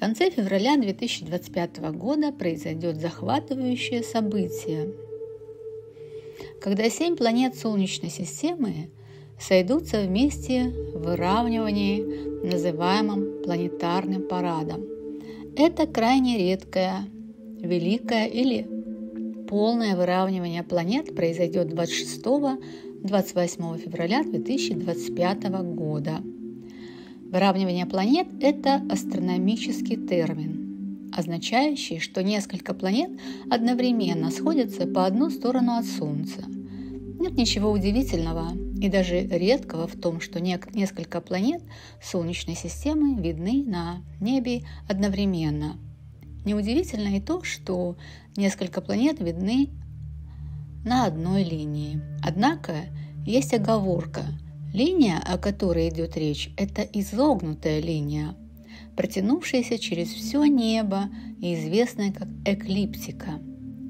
В конце февраля 2025 года произойдет захватывающее событие, когда 7 планет Солнечной системы сойдутся вместе в выравнивании, называемом планетарным парадом. Это крайне редкое, великое или полное выравнивание планет произойдет 26-28 февраля 2025 года. Выравнивание планет – это астрономический термин, означающий, что несколько планет одновременно сходятся по одну сторону от Солнца. Нет ничего удивительного и даже редкого в том, что несколько планет Солнечной системы видны на небе одновременно. Неудивительно и то, что несколько планет видны на одной линии. Однако есть оговорка. Линия, о которой идет речь, это изогнутая линия, протянувшаяся через все небо и известная как эклиптика.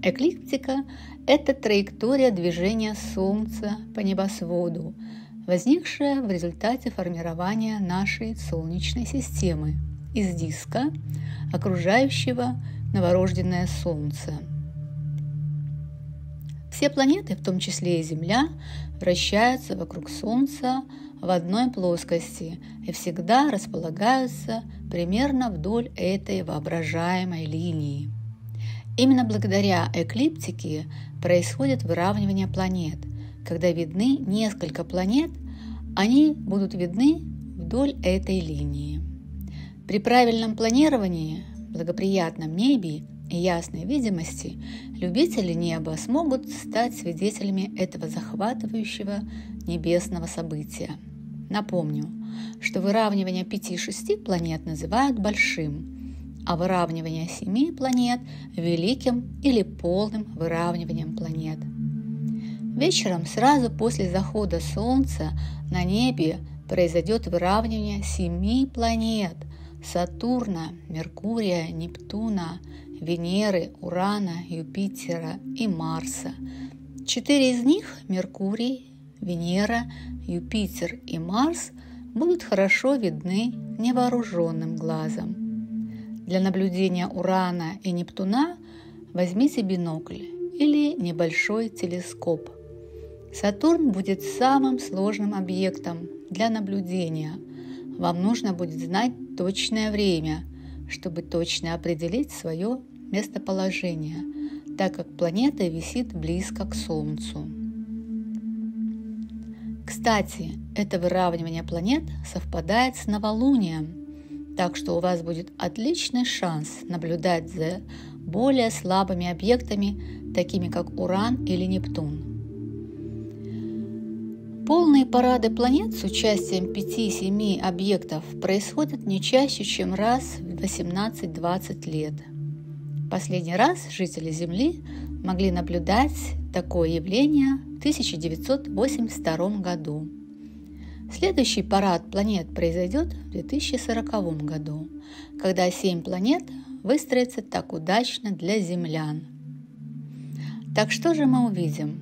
Эклиптика – это траектория движения Солнца по небосводу, возникшая в результате формирования нашей Солнечной системы из диска, окружающего новорожденное Солнце. Все планеты, в том числе и Земля, вращаются вокруг Солнца в одной плоскости и всегда располагаются примерно вдоль этой воображаемой линии. Именно благодаря эклиптике происходит выравнивание планет. Когда видны несколько планет, они будут видны вдоль этой линии. При правильном планировании, благоприятном небе и ясной видимости любители неба смогут стать свидетелями этого захватывающего небесного события. Напомню, что выравнивание 5-6 планет называют большим, а выравнивание 7 планет – великим или полным выравниванием планет. Вечером, сразу после захода Солнца, на небе произойдет выравнивание 7 планет – Сатурна, Меркурия, Нептуна, Венеры, Урана, Юпитера и Марса. 4 из них – Меркурий, Венера, Юпитер и Марс – будут хорошо видны невооруженным глазом. Для наблюдения Урана и Нептуна возьмите бинокль или небольшой телескоп. Сатурн будет самым сложным объектом для наблюдения. Вам нужно будет знать точное время, чтобы точно определить свое местоположение, так как планета висит близко к Солнцу. Кстати, это выравнивание планет совпадает с новолунием, так что у вас будет отличный шанс наблюдать за более слабыми объектами, такими как Уран или Нептун. Полные парады планет с участием 5-7 объектов происходят не чаще, чем раз в 18-20 лет. Последний раз жители Земли могли наблюдать такое явление в 1982 году. Следующий парад планет произойдет в 2040 году, когда 7 планет выстроятся так удачно для землян. Так что же мы увидим?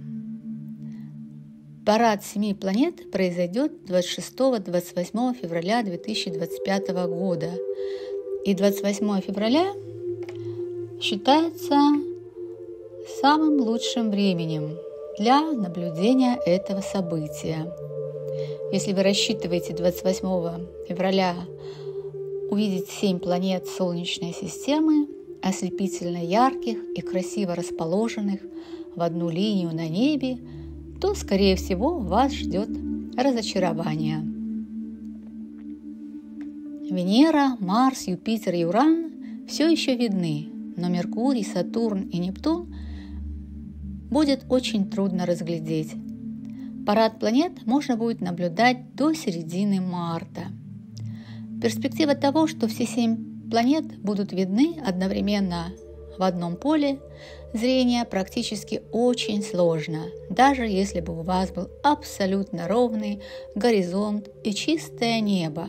Парад 7 планет произойдет 26-28 февраля 2025 года, и 28 февраля считается самым лучшим временем для наблюдения этого события. Если вы рассчитываете 28 февраля увидеть 7 планет Солнечной системы, ослепительно ярких и красиво расположенных в одну линию на небе, то, скорее всего, вас ждет разочарование. Венера, Марс, Юпитер и Уран все еще видны, но Меркурий, Сатурн и Нептун будет очень трудно разглядеть. Парад планет можно будет наблюдать до середины марта. Перспектива того, что все 7 планет будут видны одновременно в одном поле зрения, практически очень сложно, даже если бы у вас был абсолютно ровный горизонт и чистое небо.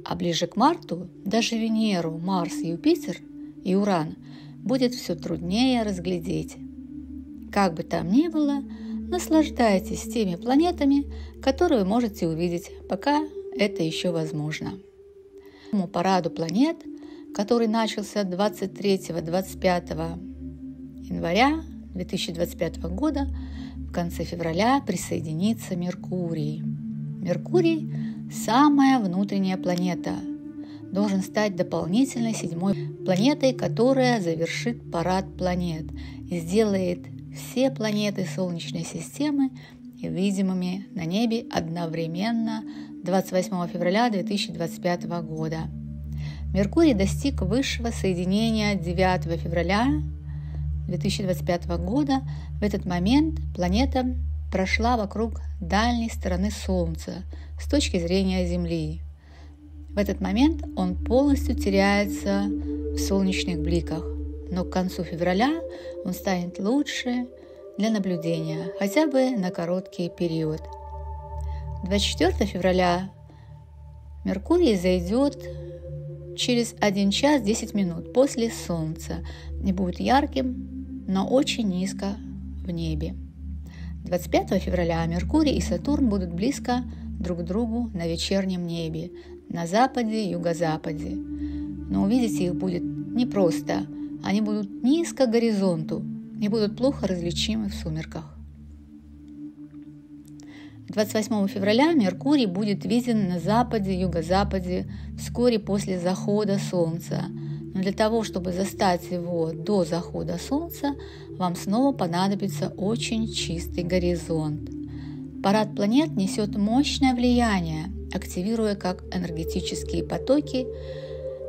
А ближе к марту даже Венеру, Марс, Юпитер и Уран будет все труднее разглядеть. Как бы там ни было, наслаждайтесь теми планетами, которые вы можете увидеть, пока это еще возможно. По параду планет который начался 23-25 января 2025 года, в конце февраля присоединится Меркурий. Меркурий – самая внутренняя планета, должен стать дополнительной 7-й планетой, которая завершит парад планет и сделает все планеты Солнечной системы видимыми на небе одновременно 28 февраля 2025 года. Меркурий достиг высшего соединения 9 февраля 2025 года. В этот момент планета прошла вокруг дальней стороны Солнца с точки зрения Земли. В этот момент он полностью теряется в солнечных бликах, но к концу февраля он станет лучше для наблюдения, хотя бы на короткий период. 24 февраля Меркурий зайдет через 1 час 10 минут после Солнца и будет ярким, но очень низко в небе. 25 февраля Меркурий и Сатурн будут близко друг к другу на вечернем небе, на западе и юго-западе. Но увидеть их будет непросто, они будут низко к горизонту и будут плохо различимы в сумерках. 28 февраля Меркурий будет виден на западе и юго-западе вскоре после захода Солнца. Но для того, чтобы застать его до захода Солнца, вам снова понадобится очень чистый горизонт. Парад планет несет мощное влияние, активируя как энергетические потоки,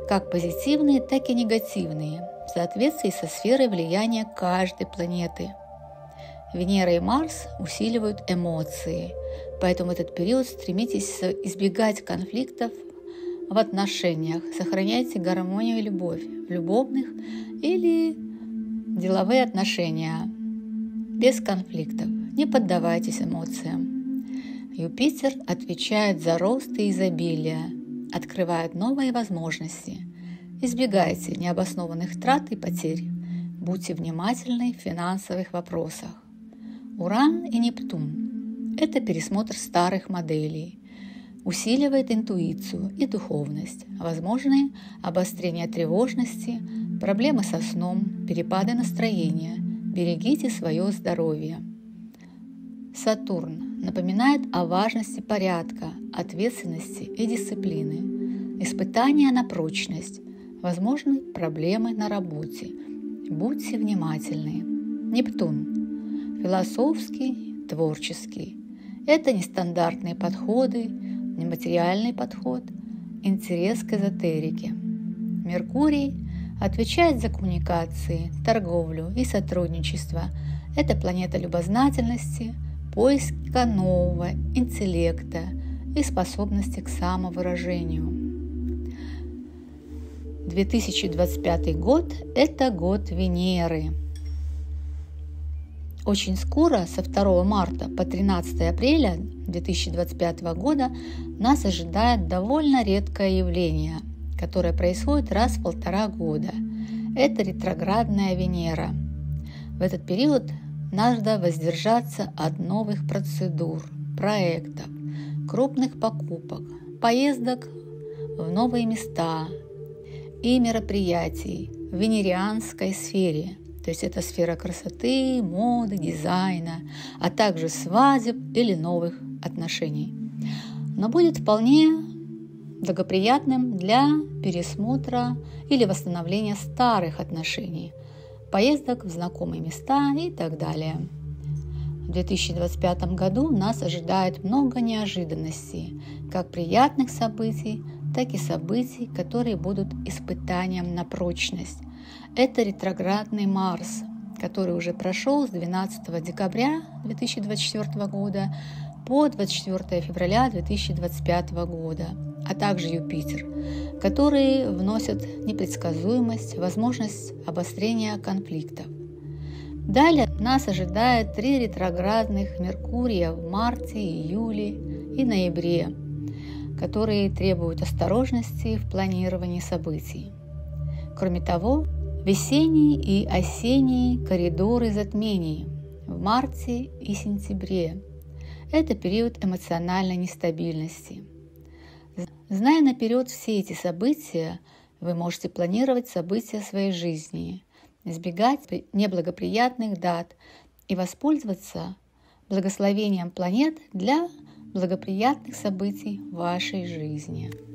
как позитивные, так и негативные, в соответствии со сферой влияния каждой планеты. Венера и Марс усиливают эмоции, поэтому в этот период стремитесь избегать конфликтов в отношениях, сохраняйте гармонию и любовь в любовных или деловые отношения без конфликтов, не поддавайтесь эмоциям. Юпитер отвечает за рост и изобилие, открывает новые возможности. Избегайте необоснованных трат и потерь, будьте внимательны в финансовых вопросах. Уран и Нептун – это пересмотр старых моделей, усиливает интуицию и духовность, возможны обострение тревожности, проблемы со сном, перепады настроения. Берегите свое здоровье. Сатурн напоминает о важности порядка, ответственности и дисциплины, испытания на прочность, возможны проблемы на работе. Будьте внимательны. Нептун – философский, творческий. Это нестандартные подходы, нематериальный подход, интерес к эзотерике. Меркурий отвечает за коммуникации, торговлю и сотрудничество. Это планета любознательности, поиска нового, интеллекта и способности к самовыражению. 2025 год – это год Венеры. Очень скоро, со 2 марта по 13 апреля 2025 года, нас ожидает довольно редкое явление, которое происходит раз в 1,5 года. Это ретроградная Венера. В этот период надо воздержаться от новых процедур, проектов, крупных покупок, поездок в новые места и мероприятий в венерианской сфере. То есть это сфера красоты, моды, дизайна, а также свадеб или новых отношений. Но будет вполне благоприятным для пересмотра или восстановления старых отношений, поездок в знакомые места и так далее. В 2025 году нас ожидает много неожиданностей, как приятных событий, так и событий, которые будут испытанием на прочность. Это ретроградный Марс, который уже прошел с 12 декабря 2024 года по 24 февраля 2025 года, а также Юпитер, которые вносят непредсказуемость, возможность обострения конфликтов. Далее нас ожидает 3 ретроградных Меркурия в марте, июле и ноябре, которые требуют осторожности в планировании событий. Кроме того, весенние и осенние коридоры затмений в марте и сентябре – это период эмоциональной нестабильности. Зная наперед все эти события, вы можете планировать события своей жизни, избегать неблагоприятных дат и воспользоваться благословением планет для благоприятных событий в вашей жизни.